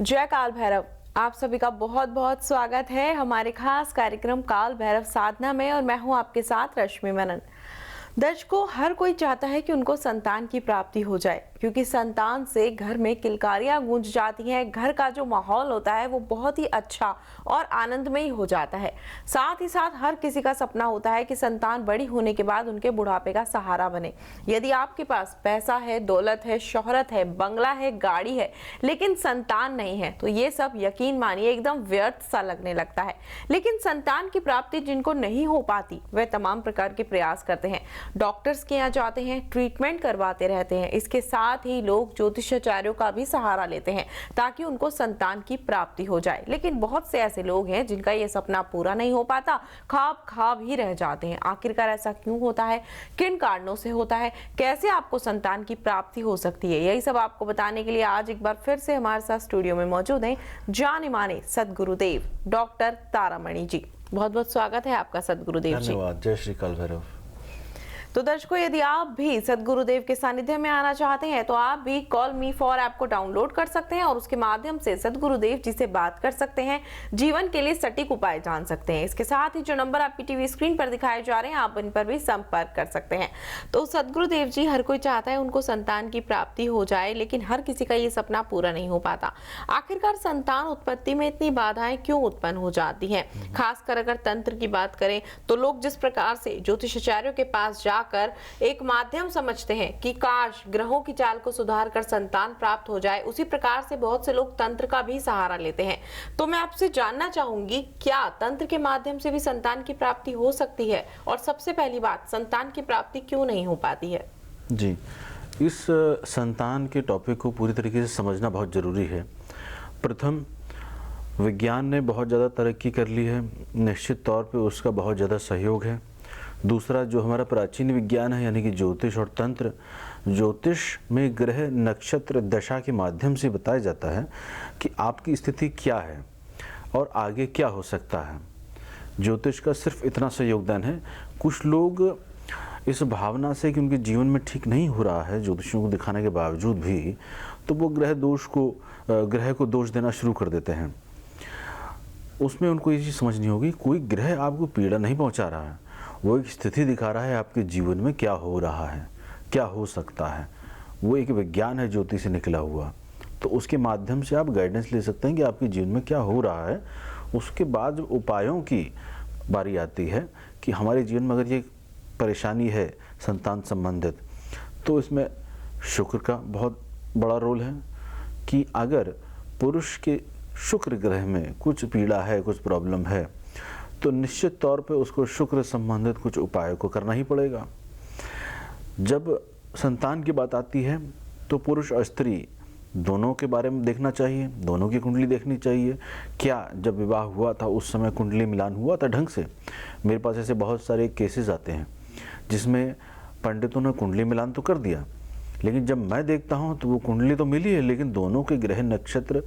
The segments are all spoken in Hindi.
जय काल भैरव। आप सभी का बहुत बहुत स्वागत है हमारे खास कार्यक्रम काल भैरव साधना में और मैं हूं आपके साथ रश्मि मनन। दर्शकों, हर कोई चाहता है कि उनको संतान की प्राप्ति हो जाए, क्योंकि संतान से घर में किलकारियां गूंज जाती हैं। घर का जो माहौल होता है वो बहुत ही अच्छा और आनंदमयी हो जाता है। साथ ही साथ हर किसी का सपना होता है कि संतान बड़ी होने के बाद उनके बुढ़ापे का सहारा बने। यदि आपके पास पैसा है, दौलत है, शोहरत है, बंगला है, गाड़ी है, लेकिन संतान नहीं है, तो ये सब यकीन मानिए एकदम व्यर्थ सा लगने लगता है। लेकिन संतान की प्राप्ति जिनको नहीं हो पाती, वे तमाम प्रकार के प्रयास करते हैं, डॉक्टर्स के यहाँ जाते हैं, ट्रीटमेंट करवाते रहते हैं। इसके साथ ही लोग ज्योतिषाचार्यों का भी सहारा लेते हैं ताकि उनको संतान की प्राप्ति हो जाए। लेकिन बहुत से ऐसे लोग हैं जिनका ये सपना पूरा नहीं हो पाता, ख्वाब ही रह जाते हैं। आखिरकार ऐसा क्यों होता है, किन कारणों से होता है, कैसे आपको संतान की प्राप्ति हो सकती है, यही सब आपको बताने के लिए आज एक बार फिर से हमारे साथ स्टूडियो में मौजूद हैं जाने माने सदगुरुदेव डॉक्टर तारामणि जी। बहुत बहुत स्वागत है आपका सदगुरुदेव जी। धन्यवाद। जय श्री काल भैरव। तो दर्शकों, यदि आप भी सदगुरुदेव के सानिध्य में आना चाहते हैं तो आप भी कॉल मी फॉर ऐप को डाउनलोड कर सकते हैं और उसके माध्यम से सदगुरुदेव जी से बात कर सकते हैं, जीवन के लिए सटीक उपाय जान सकते हैं। इसके साथ ही जो नंबर आपकी टीवी स्क्रीन पर दिखाए जा रहे हैं, आप इन पर भी संपर्क कर सकते हैं। तो सदगुरुदेव जी, हर कोई चाहता है उनको संतान की प्राप्ति हो जाए, लेकिन हर किसी का ये सपना पूरा नहीं हो पाता। आखिरकार संतान उत्पत्ति में इतनी बाधाएं क्यों उत्पन्न हो जाती हैं? खासकर अगर तंत्र की बात करें तो लोग जिस प्रकार से ज्योतिषाचार्यों के पास कर एक माध्यम समझते हैं कि काश ग्रहों की चाल को सुधार कर संतान प्राप्त हो जाए, उसी प्रकार से बहुत से लोग तंत्र का भी सहारा लेते हैं। तो मैं आपसे जानना चाहूंगी, क्या तंत्र के माध्यम से भी संतान की प्राप्ति हो सकती है? और सबसे पहली बात, संतान की प्राप्ति क्यों नहीं हो पाती है? जी, इस संतान के टॉपिक को पूरी तरीके से समझना बहुत ज़रूरी है। प्रथम, विज्ञान ने बहुत ज़्यादा तरक्की कर ली है, निश्चित तौर पे उसका बहुत ज़्यादा सहयोग है। दूसरा, जो हमारा प्राचीन विज्ञान है यानी कि ज्योतिष और तंत्र, ज्योतिष में ग्रह नक्षत्र दशा के माध्यम से बताया जाता है कि आपकी स्थिति क्या है और आगे क्या हो सकता है। ज्योतिष का सिर्फ इतना सा योगदान है। कुछ लोग इस भावना से कि उनके जीवन में ठीक नहीं हो रहा है ज्योतिषियों को दिखाने के बावजूद भी, तो वो ग्रह को दोष देना शुरू कर देते हैं। उसमें उनको ये चीज़ समझनी होगी, कोई ग्रह आपको पीड़ा नहीं पहुंचा रहा है, वो एक स्थिति दिखा रहा है आपके जीवन में क्या हो रहा है, क्या हो सकता है। वो एक विज्ञान है ज्योतिष से निकला हुआ, तो उसके माध्यम से आप गाइडेंस ले सकते हैं कि आपके जीवन में क्या हो रहा है। उसके बाद उपायों की बारी आती है कि हमारे जीवन में अगर ये परेशानी है संतान संबंधित, तो इसमें शुक्र का बहुत बड़ा रोल है कि अगर पुरुष के शुक्र ग्रह में कुछ पीड़ा है, कुछ प्रॉब्लम है, तो निश्चित तौर पे उसको शुक्र संबंधित कुछ उपायों को करना ही पड़ेगा। जब संतान की बात आती है तो पुरुष और स्त्री दोनों के बारे में देखना चाहिए, दोनों की कुंडली देखनी चाहिए। क्या जब विवाह हुआ था उस समय कुंडली मिलान हुआ था ढंग से? मेरे पास ऐसे बहुत सारे केसेस आते हैं जिसमें पंडितों ने कुंडली मिलान तो कर दिया, लेकिन जब मैं देखता हूँ तो वो कुंडली तो मिली है, लेकिन दोनों के ग्रह नक्षत्र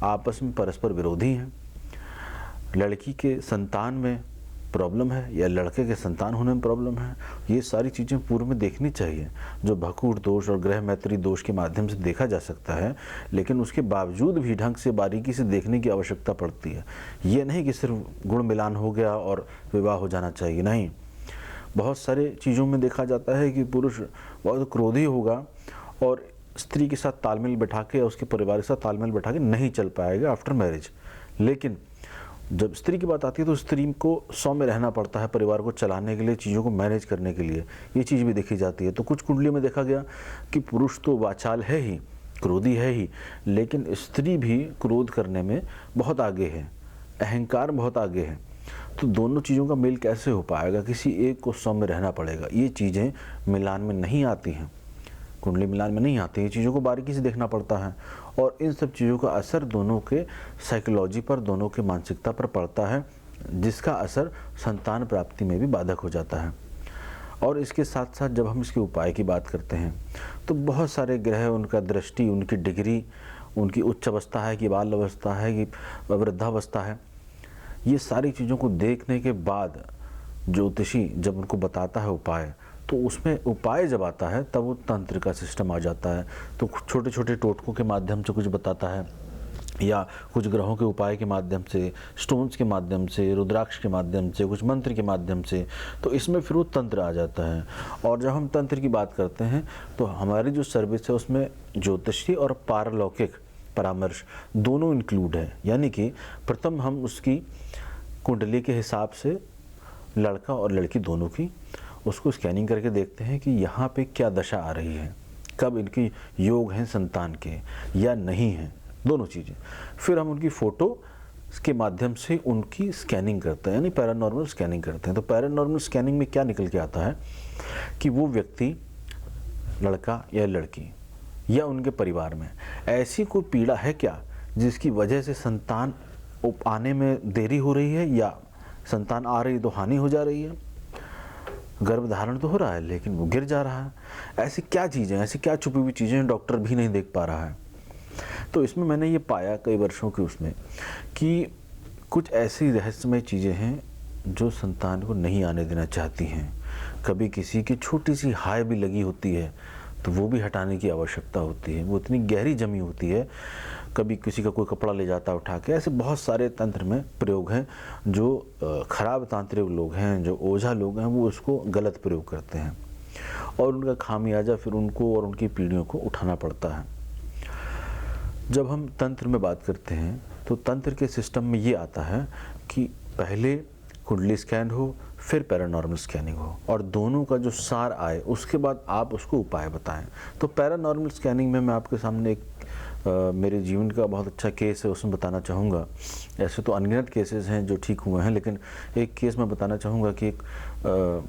आपस में परस्पर विरोधी हैं। लड़की के संतान में प्रॉब्लम है या लड़के के संतान होने में प्रॉब्लम है, ये सारी चीज़ें पूर्व में देखनी चाहिए, जो भकूट दोष और ग्रह मैत्री दोष के माध्यम से देखा जा सकता है। लेकिन उसके बावजूद भी ढंग से बारीकी से देखने की आवश्यकता पड़ती है। ये नहीं कि सिर्फ गुण मिलान हो गया और विवाह हो जाना चाहिए, नहीं। बहुत सारे चीज़ों में देखा जाता है कि पुरुष बहुत क्रोधी होगा और स्त्री के साथ तालमेल बैठा के, उसके परिवार के साथ तालमेल बैठा के नहीं चल पाएगा आफ्टर मैरिज। लेकिन जब स्त्री की बात आती है तो स्त्री को 100 में रहना पड़ता है परिवार को चलाने के लिए, चीज़ों को मैनेज करने के लिए। ये चीज़ भी देखी जाती है। तो कुछ कुंडली में देखा गया कि पुरुष तो वाचाल है ही, क्रोधी है ही, लेकिन स्त्री भी क्रोध करने में बहुत आगे है, अहंकार बहुत आगे है। तो दोनों चीज़ों का मेल कैसे हो पाएगा? किसी एक को 100 में रहना पड़ेगा। ये चीज़ें मिलान में नहीं आती हैं, कुंडली मिलान में नहीं आती। ये चीज़ों को बारीकी से देखना पड़ता है और इन सब चीज़ों का असर दोनों के साइकोलॉजी पर, दोनों के मानसिकता पर पड़ता है, जिसका असर संतान प्राप्ति में भी बाधक हो जाता है। और इसके साथ साथ जब हम इसके उपाय की बात करते हैं तो बहुत सारे ग्रह, उनका दृष्टि, उनकी डिग्री, उनकी उच्च अवस्था है कि बाल अवस्था है कि वृद्धावस्था है, ये सारी चीज़ों को देखने के बाद ज्योतिषी जब उनको बताता है उपाय, तो उसमें उपाय जब आता है तब वो तंत्र का सिस्टम आ जाता है। तो छोटे छोटे टोटकों के माध्यम से कुछ बताता है, या कुछ ग्रहों के उपाय के माध्यम से, स्टोन्स के माध्यम से, रुद्राक्ष के माध्यम से, कुछ मंत्र के माध्यम से, तो इसमें फिर वो तंत्र आ जाता है। और जब हम तंत्र की बात करते हैं तो हमारी जो सर्विस है उसमें ज्योतिषी और पारलौकिक परामर्श दोनों इंक्लूड है। यानी कि प्रथम हम उसकी कुंडली के हिसाब से, लड़का और लड़की दोनों की, उसको स्कैनिंग करके देखते हैं कि यहाँ पे क्या दशा आ रही है, कब इनकी योग हैं संतान के या नहीं हैं, दोनों चीज़ें। फिर हम उनकी फ़ोटो के माध्यम से उनकी स्कैनिंग करते हैं, यानी पैरानॉर्मल स्कैनिंग करते हैं। तो पैरानॉर्मल स्कैनिंग में क्या निकल के आता है कि वो व्यक्ति, लड़का या लड़की या उनके परिवार में ऐसी कोई पीड़ा है क्या जिसकी वजह से संतान आने में देरी हो रही है, या संतान आ रही तो हानि हो जा रही है। गर्भधारण तो हो रहा है लेकिन वो गिर जा रहा है। ऐसी क्या चीज़ें, ऐसी क्या छुपी हुई चीज़ें डॉक्टर भी नहीं देख पा रहा है। तो इसमें मैंने ये पाया कई वर्षों के उसमें कि कुछ ऐसी रहस्यमय चीज़ें हैं जो संतान को नहीं आने देना चाहती हैं। कभी किसी की छोटी सी हाय भी लगी होती है तो वो भी हटाने की आवश्यकता होती है, वो इतनी गहरी जमी होती है। कभी किसी का कोई कपड़ा ले जाता उठा के, ऐसे बहुत सारे तंत्र में प्रयोग हैं जो खराब तांत्रिक लोग हैं, जो ओझा लोग हैं, वो उसको गलत प्रयोग करते हैं और उनका खामियाजा फिर उनको और उनकी पीढ़ियों को उठाना पड़ता है। जब हम तंत्र में बात करते हैं तो तंत्र के सिस्टम में ये आता है कि पहले कुंडली स्कैन हो, फिर पैरानॉर्मल स्कैनिंग हो, और दोनों का जो सार आए उसके बाद आप उसको उपाय बताएं। तो पैरानॉर्मल स्कैनिंग में मैं आपके सामने एक मेरे जीवन का बहुत अच्छा केस है, उसमें बताना चाहूँगा। ऐसे तो अनगिनत केसेस हैं जो ठीक हुए हैं, लेकिन एक केस मैं बताना चाहूँगा कि एक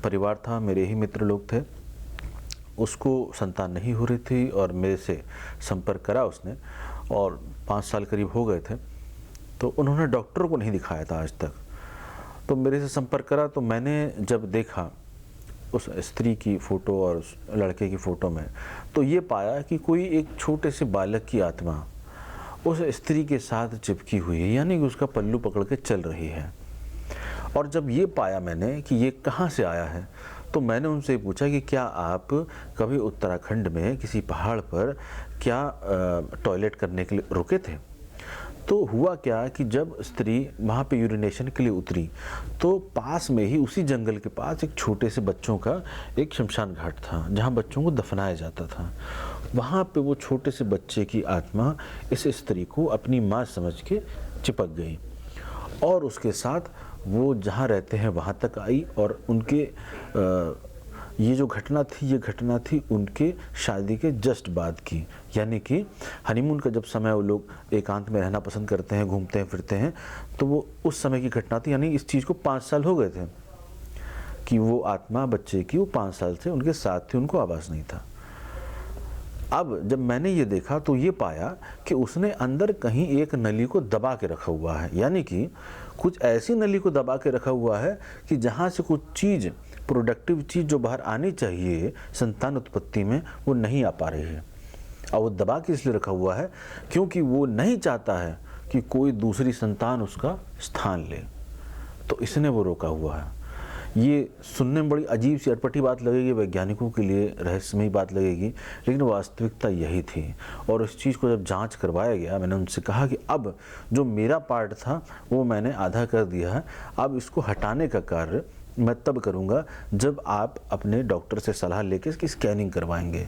परिवार था, मेरे ही मित्र लोग थे, उसको संतान नहीं हो रही थी और मेरे से संपर्क करा उसने, और 5 साल करीब हो गए थे। तो उन्होंने डॉक्टर को नहीं दिखाया था आज तक, तो मेरे से संपर्क करा। तो मैंने जब देखा उस स्त्री की फ़ोटो और उस लड़के की फ़ोटो में, तो ये पाया कि कोई एक छोटे से बालक की आत्मा उस स्त्री के साथ चिपकी हुई है, यानी कि उसका पल्लू पकड़ के चल रही है। और जब ये पाया मैंने कि ये कहाँ से आया है, तो मैंने उनसे पूछा कि क्या आप कभी उत्तराखंड में किसी पहाड़ पर क्या टॉयलेट करने के लिए रुके थे। तो हुआ क्या कि जब स्त्री वहाँ पे यूरिनेशन के लिए उतरी तो पास में ही उसी जंगल के पास एक छोटे से बच्चों का एक शमशान घाट था जहाँ बच्चों को दफनाया जाता था। वहाँ पे वो छोटे से बच्चे की आत्मा इस स्त्री को अपनी माँ समझ के चिपक गई और उसके साथ वो जहाँ रहते हैं वहाँ तक आई। और उनके ये जो घटना थी, ये घटना थी उनके शादी के जस्ट बाद की, यानी कि हनीमून का जब समय वो लोग एकांत में रहना पसंद करते हैं, घूमते हैं फिरते हैं, तो वो उस समय की घटना थी। यानी इस चीज़ को 5 साल हो गए थे कि वो आत्मा बच्चे की वो 5 साल से उनके साथ थी, उनको आवाज़ नहीं था। अब जब मैंने ये देखा तो ये पाया कि उसने अंदर कहीं एक नली को दबा के रखा हुआ है, यानी कि कुछ ऐसी नली को दबा के रखा हुआ है कि जहाँ से कुछ चीज़, प्रोडक्टिव चीज़ जो बाहर आनी चाहिए संतान उत्पत्ति में, वो नहीं आ पा रही है। और वो दबा के इसलिए रखा हुआ है क्योंकि वो नहीं चाहता है कि कोई दूसरी संतान उसका स्थान ले, तो इसने वो रोका हुआ है। ये सुनने में बड़ी अजीब सी अटपटी बात लगेगी, वैज्ञानिकों के लिए रहस्यमयी बात लगेगी, लेकिन वास्तविकता यही थी। और इस चीज़ को जब जांच करवाया गया, मैंने उनसे कहा कि अब जो मेरा पार्ट था वो मैंने आधा कर दिया है, अब इसको हटाने का कार्य मैं तब करूँगा जब आप अपने डॉक्टर से सलाह लेकर इसकी स्कैनिंग करवाएंगे।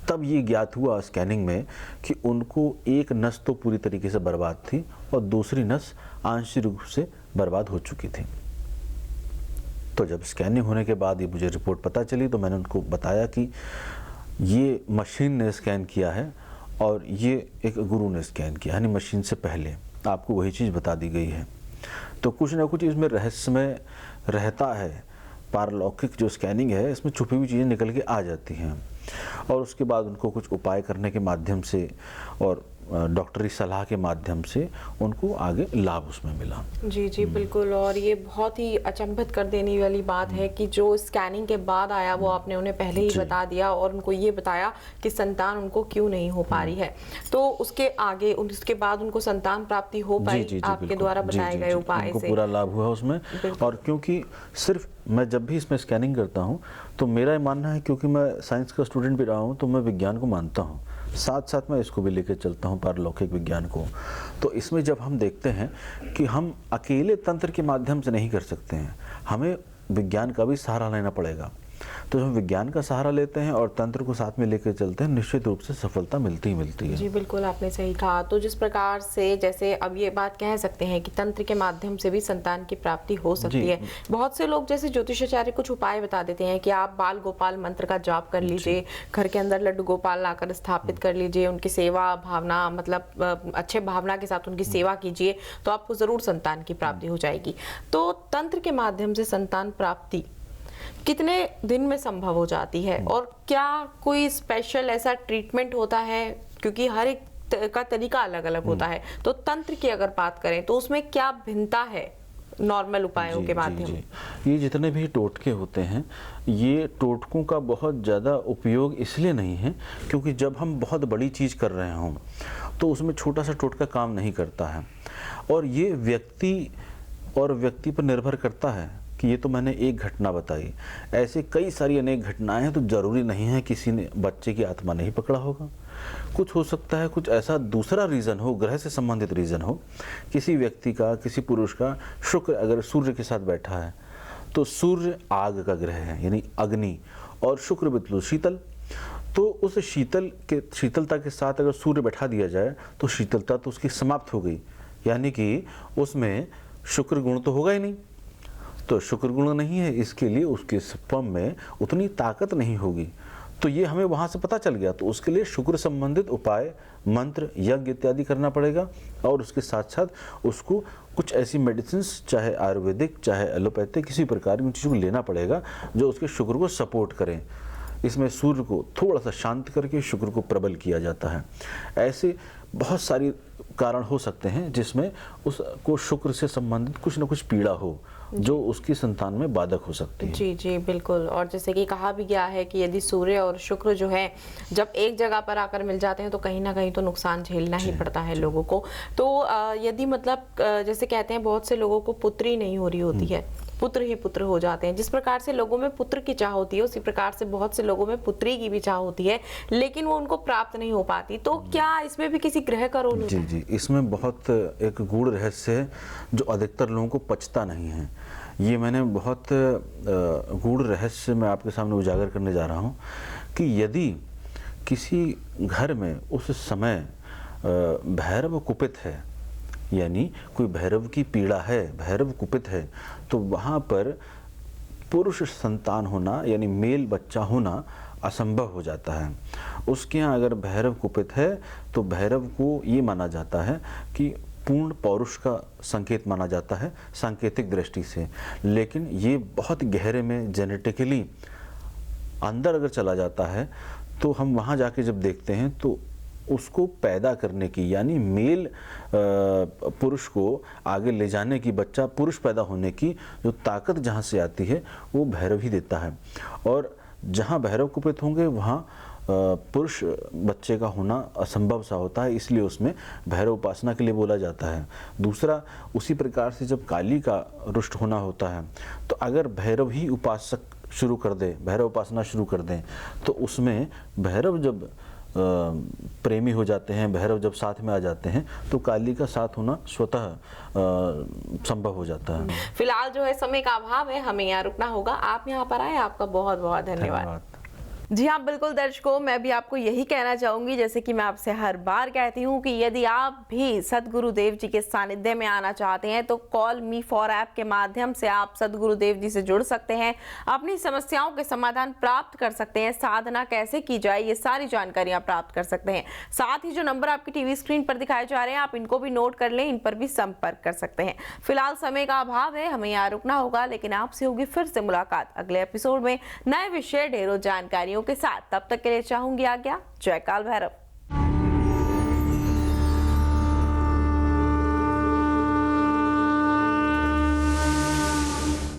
तब ये ज्ञात हुआ स्कैनिंग में कि उनको एक नस तो पूरी तरीके से बर्बाद थी और दूसरी नस आंशिक रूप से बर्बाद हो चुकी थी। तो जब स्कैनिंग होने के बाद ये मुझे रिपोर्ट पता चली तो मैंने उनको बताया कि ये मशीन ने स्कैन किया है और ये एक गुरु ने स्कैन किया, यानी मशीन से पहले आपको वही चीज़ बता दी गई है। तो कुछ ना कुछ इसमें रहस्यमय रहता है। पारलौकिक जो स्कैनिंग है इसमें छुपी हुई चीज़ें निकल के आ जाती हैं और उसके बाद उनको कुछ उपाय करने के माध्यम से और डॉक्टरी सलाह के माध्यम से उनको आगे लाभ उसमें मिला। जी जी बिल्कुल। और ये बहुत ही अचंभित कर देने वाली बात है कि जो स्कैनिंग के बाद आया वो आपने उन्हें पहले ही बता दिया और उनको ये बताया कि संतान उनको क्यों नहीं हो पा रही है। तो उसके आगे उसके बाद उनको संतान प्राप्ति हो पाई आपके द्वारा बताए गए उपाय से? पूरा लाभ हुआ उसमें। और क्योंकि सिर्फ मैं जब भी इसमें स्कैनिंग करता हूँ तो मेरा मानना है, क्योंकि मैं साइंस का स्टूडेंट भी रहा हूँ, तो मैं विज्ञान को मानता हूँ। साथ साथ मैं इसको भी लेकर चलता हूँ पारलौकिक विज्ञान को। तो इसमें जब हम देखते हैं कि हम अकेले तंत्र के माध्यम से नहीं कर सकते हैं, हमें विज्ञान का भी सहारा लेना पड़ेगा। तो जब हम विज्ञान का सहारा लेते हैं और तंत्र को साथ में लेकर चलते हैं, निश्चित रूप से सफलता मिलती ही मिलती है। जी बिल्कुल, आपने सही कहा। तो जिस प्रकार से जैसे अब ये बात कह सकते हैं कि तंत्र के माध्यम से भी संतान की प्राप्ति हो सकती है। बहुत से लोग जैसे ज्योतिषाचार्य कुछ उपाय बता देते हैं कि आप बाल गोपाल मंत्र का जाप कर लीजिए, घर के अंदर लड्डू गोपाल लाकर स्थापित कर लीजिए, उनकी सेवा भावना मतलब अच्छे भावना के साथ उनकी सेवा कीजिए, तो आपको जरूर संतान की प्राप्ति हो जाएगी। तो तंत्र के माध्यम से संतान प्राप्ति कितने दिन में संभव हो जाती है, और क्या कोई स्पेशल ऐसा ट्रीटमेंट होता है, क्योंकि हर एक का तरीका अलग अलग होता है। तो तंत्र की अगर बात करें तो उसमें क्या भिन्नता है नॉर्मल उपायों के माध्यम? ये जितने भी टोटके होते हैं, ये टोटकों का बहुत ज़्यादा उपयोग इसलिए नहीं है क्योंकि जब हम बहुत बड़ी चीज़ कर रहे हों तो उसमें छोटा सा टोटका काम नहीं करता है, और ये व्यक्ति पर निर्भर करता है कि ये तो मैंने एक घटना बताई, ऐसे कई सारी अनेक घटनाएं हैं। तो ज़रूरी नहीं है किसी ने बच्चे की आत्मा नहीं पकड़ा होगा, कुछ हो सकता है कुछ ऐसा दूसरा रीज़न हो, ग्रह से संबंधित रीज़न हो। किसी व्यक्ति का, किसी पुरुष का शुक्र अगर सूर्य के साथ बैठा है तो सूर्य आग का ग्रह है, यानी अग्नि, और शुक्र बिल्कुल शीतल। तो उस शीतलता के साथ अगर सूर्य बैठा दिया जाए तो शीतलता तो उसकी समाप्त हो गई, यानी कि उसमें शुक्र गुण तो होगा ही नहीं। तो शुक्र गुण नहीं है, इसके लिए उसके स्पर्म में उतनी ताकत नहीं होगी। तो ये हमें वहाँ से पता चल गया। तो उसके लिए शुक्र संबंधित उपाय, मंत्र, यज्ञ इत्यादि करना पड़ेगा, और उसके साथ साथ उसको कुछ ऐसी मेडिसिन्स, चाहे आयुर्वेदिक चाहे एलोपैथिक, किसी प्रकार की चीज़ों को लेना पड़ेगा जो उसके शुक्र को सपोर्ट करें। इसमें सूर्य को थोड़ा सा शांत करके शुक्र को प्रबल किया जाता है। ऐसे बहुत सारी कारण हो सकते हैं जिसमें उसको शुक्र से संबंधित कुछ न कुछ पीड़ा हो जो उसकी संतान में बाधक हो सकती है। जी जी बिल्कुल। और जैसे कि कहा भी गया है कि यदि सूर्य और शुक्र जो है जब एक जगह पर आकर मिल जाते हैं तो कहीं ना कहीं तो नुकसान झेलना ही पड़ता है लोगों को। तो यदि मतलब जैसे कहते हैं बहुत से लोगों को पुत्री नहीं हो रही होती है, पुत्र ही पुत्र हो जाते हैं। जिस प्रकार से लोगों में पुत्र की चाह होती है उसी प्रकार से बहुत से लोगों में पुत्री की भी चाह होती है, लेकिन वो उनको प्राप्त नहीं हो पाती। तो क्या इसमें भी किसी ग्रह का रोल होता है? जी, इसमें बहुत एक गूढ़ रहस्य है जो अधिकतर लोगों को पचता नहीं है। ये मैंने बहुत गूढ़ रहस्य मैं आपके सामने उजागर करने जा रहा हूँ कि यदि किसी घर में उस समय भैरव कुपित है, यानी कोई भैरव की पीड़ा है, भैरव कुपित है, तो वहाँ पर पुरुष संतान होना यानी मेल बच्चा होना असंभव हो जाता है। उसके यहाँ अगर भैरव कुपित है तो भैरव को ये माना जाता है कि पूर्ण पौरुष का संकेत माना जाता है सांकेतिक दृष्टि से, लेकिन ये बहुत गहरे में जेनेटिकली अंदर अगर चला जाता है तो हम वहाँ जाके जब देखते हैं तो उसको पैदा करने की, यानी मेल पुरुष को आगे ले जाने की, बच्चा पुरुष पैदा होने की जो ताकत जहाँ से आती है वो भैरव ही देता है। और जहाँ भैरव कुपित होंगे वहाँ पुरुष बच्चे का होना असंभव सा होता है, इसलिए उसमें भैरव उपासना के लिए बोला जाता है। दूसरा, उसी प्रकार से जब काली का रुष्ट होना होता है तो अगर भैरव ही उपासक शुरू कर दे, भैरव उपासना शुरू कर दें, तो उसमें भैरव जब प्रेमी हो जाते हैं, भैरव जब साथ में आ जाते हैं तो काली का साथ होना स्वतः संभव हो जाता है। फिलहाल जो है समय का अभाव है, हमें यहाँ रुकना होगा। आप यहाँ पर आए, आपका बहुत बहुत धन्यवाद। जी हाँ बिल्कुल दर्शकों, मैं भी आपको यही कहना चाहूंगी, जैसे कि मैं आपसे हर बार कहती हूँ कि यदि आप भी सदगुरुदेव जी के सानिध्य में आना चाहते हैं तो कॉल मी फॉर ऐप के माध्यम से आप सदगुरुदेव जी से जुड़ सकते हैं, अपनी समस्याओं के समाधान प्राप्त कर सकते हैं, साधना कैसे की जाए ये सारी जानकारियां प्राप्त कर सकते हैं। साथ ही जो नंबर आपकी टीवी स्क्रीन पर दिखाए जा रहे हैं आप इनको भी नोट कर लें, इन पर भी संपर्क कर सकते हैं। फिलहाल समय का अभाव है, हमें यहाँ रुकना होगा, लेकिन आपसे होगी फिर से मुलाकात अगले एपिसोड में नए विषय, ढेरों जानकारियों के साथ। तब तक के लिए चाहूंगी आज्ञा। जय काल भैरव।